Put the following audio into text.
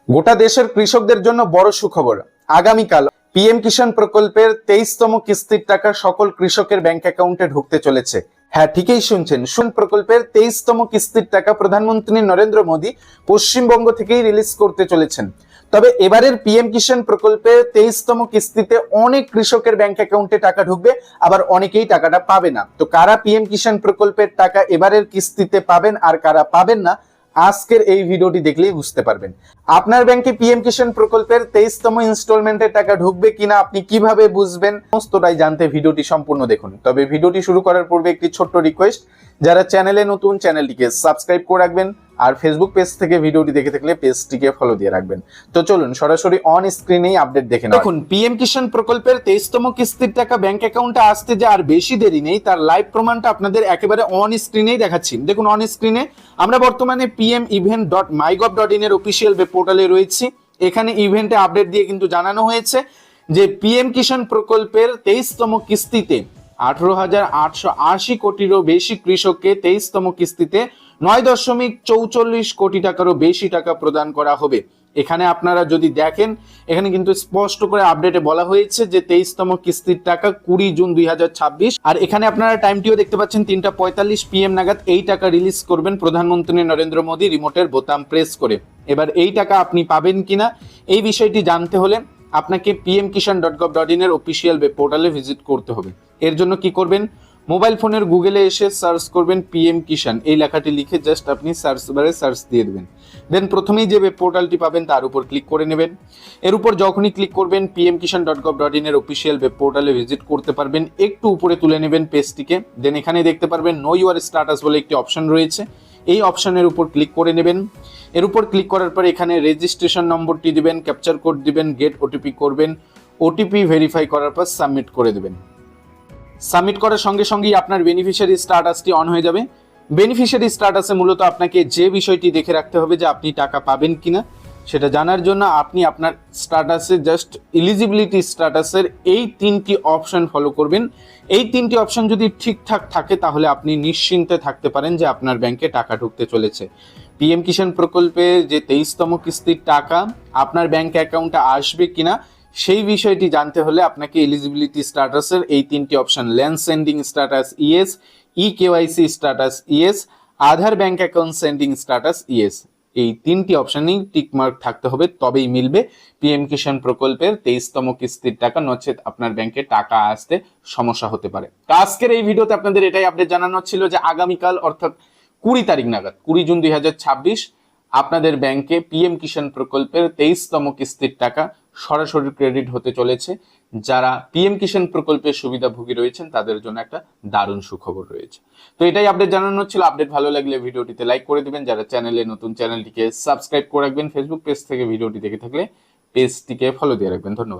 গোটা দেশের কৃষকদের জন্য বড় সুখবর। আগামীকাল পিএম কিষাণ প্রকল্পের 23তম কিস্তির টাকা সকল কৃষকের ব্যাংক অ্যাকাউন্টে ঢুকতে চলেছে। হ্যাঁ, ঠিকই শুনছেন, প্রকল্পের 23তম কিস্তির টাকা প্রধানমন্ত্রী নরেন্দ্র মোদী পশ্চিমবঙ্গ থেকেই রিলিজ করতে চলেছেন। তবে এবারের পিএম কিষাণ প্রকল্পে 23তম কিস্তিতে অনেক কৃষকের ব্যাংক অ্যাকাউন্টে টাকা ঢুকবে, আবার অনেকেই টাকাটা পাবে না। তো কারা পিএম কিষাণ প্রকল্পের টাকা এবারের কিস্তিতে পাবেন আর কারা পাবেন না, আজকের এই ভিডিওটি দেখলেই বুঝতে পারবেন। আপনার ব্যাংকে পিএম কিষাণ প্রকল্পের 23তম ইনস্টলমেন্টের টাকা ঢুকবে কিনা আপনি কিভাবে বুঝবেন, সমস্তটাই জানতে ভিডিওটি সম্পূর্ণ দেখুন। তবে ভিডিওটি শুরু করার পূর্বে একটি ছোট্ট রিকোয়েস্ট, যারা চ্যানেলে নতুন চ্যানেলটিকে সাবস্ক্রাইব করে রাখবেন, আর ফেসবুক পেজ থেকে ভিডিওটি দেখে থাকলে পেজটিকে ফলো দিয়ে রাখবেন। তো চলুন সরাসরি অন স্ক্রিনেই আপডেট দেখে নেওয়া। দেখুন, পিএম কিষাণ প্রকল্পের 23তম কিস্তির টাকা ব্যাংক অ্যাকাউন্টে আসতে যে আর বেশি দেরি নেই, তার লাইভ প্রমাণটা আপনাদের একেবারে অন স্ক্রিনেই দেখাচ্ছি। দেখুন, অন স্ক্রিনে আমরা বর্তমানে pmevent.mygov.in এর অফিসিয়াল ওয়েব পোর্টালে রয়েছি। এখানে ইভেন্টে আপডেট দিয়ে কিন্তু জানানো হয়েছে যে পিএম কিষাণ প্রকল্পের 23তম কিস্তিতে 18,880 কোটিরও বেশি কৃষককে 23তম কিস্তিতে 9.44 কোটি টাকারও বেশি টাকা প্রদান করা হবে। এখানে আপনারা যদি দেখেন, এখানে কিন্তু স্পষ্ট করে আপডেটে বলা হয়েছে যে 23তম কিস্তির টাকা 20 জুন 2026। আর এখানে আপনারা টাইমটিও দেখতে পাচ্ছেন, 3:45 PM নাগাদ এই টাকা রিলিজ করবেন প্রধানমন্ত্রী নরেন্দ্র মোদী রিমোটের বোতাম প্রেস করে। এবার এই টাকা আপনি পাবেন কিনা এই বিষয়টি জানতে হলে আপনাকে pmkishan.gov.in এর অফিসিয়াল ওয়েব পোর্টালে ভিজিট করতে হবে। এর জন্য কি করবেন, মোবাইল ফোনের গুগলে এসে সার্চ করবেন পিএম কিষাণ, এই লেখাটি লিখে জাস্ট আপনি সার্চ বারে সার্চ দিয়ে দেবেন। দেন প্রথমেই যে ওয়েব পোর্টালটি পাবেন তার উপর ক্লিক করে নেবেন। এর উপর যখনই ক্লিক করবেন pmkishan.gov.in এর অফিসিয়াল ওয়েব পোর্টালে ভিজিট করতে পারবেন। একটু উপরে তুলে নেবেন পেজটিকে। দেন এখানে দেখতে পারবেন নো ইউর স্ট্যাটাস বলে একটি অপশন রয়েছে, এই অপশনের উপর ক্লিক করে নেবেন। এর উপর ক্লিক করার পর এখানে রেজিস্ট্রেশন নম্বরটি দিবেন, ক্যাপচার কোড দিবেন, গেট ওটিপি করবেন, ওটিপি ভেরিফাই করার পর সাবমিট করে দেবেন। সাবমিট করার সঙ্গে সঙ্গেই আপনার বেনিফিশিয়ারি স্ট্যাটাসটি অন হয়ে যাবে। বেনিফিশিয়ারি স্ট্যাটাসে মূলত আপনাকে যে বিষয়টি দেখে রাখতে হবে যে আপনি টাকা পাবেন কিনা, সেটা জানার জন্য আপনি আপনার স্ট্যাটাসে জাস্ট এলিজিবিলিটি স্ট্যাটাসের এই 3টি অপশন ফলো করবেন। এই 3টি অপশন যদি ঠিকঠাক থাকে তাহলে আপনি নিশ্চিন্তে থাকতে পারেন যে আপনার ব্যাংকে টাকা ঢুকতে চলেছে। পিএম কিষাণ প্রকল্পে যে 23তম কিস্তির টাকা আপনার ব্যাংক অ্যাকাউন্টে আসবে কিনা সেই বিষয়টি জানতে হলে আপনাকে এলিজিবিলিটি স্ট্যাটাসের এই 3টি option, land seeding status yes, eKYC status yes, Aadhaar bank account seeding status yes, এই 3টি অপশনেই টিকমার্ক থাকতে হবে, তবেই মিলবে পিএম কিষাণ প্রকল্পের 23তম কিস্তির টাকা, নচেত আপনার ব্যাংকে টাকা আসতে সমস্যা হতে পারে। তো আজকের এই ভিডিওতে আপনাদের এটাই আপডেট জানানো ছিল যে আগামীকাল অর্থাৎ 20 তারিখ নাগাদ, 20 জুন 2026 আপনাদের ব্যাংকে পিএম কিষাণ প্রকল্পের 23তম কিস্তির টাকা সরাসরি ক্রেডিট হতে চলেছে। যারা পিএম কিষাণ প্রকল্পের সুবিধাভোগী রয়েছেন তাদের জন্য একটা দারুণ সুখবর রয়েছে। তো এটাই আপডেট জানানো ছিল। আপডেট ভালো লাগলে ভিডিওটিতে লাইক করে দিবেন, যারা চ্যানেলে নতুন চ্যানেলটিকে সাবস্ক্রাইব করে রাখবেন, ফেসবুক পেজ থেকে ভিডিওটি দেখে থাকলে পেজটিকে ফলো দিয়ে রাখবেন। ধন্যবাদ।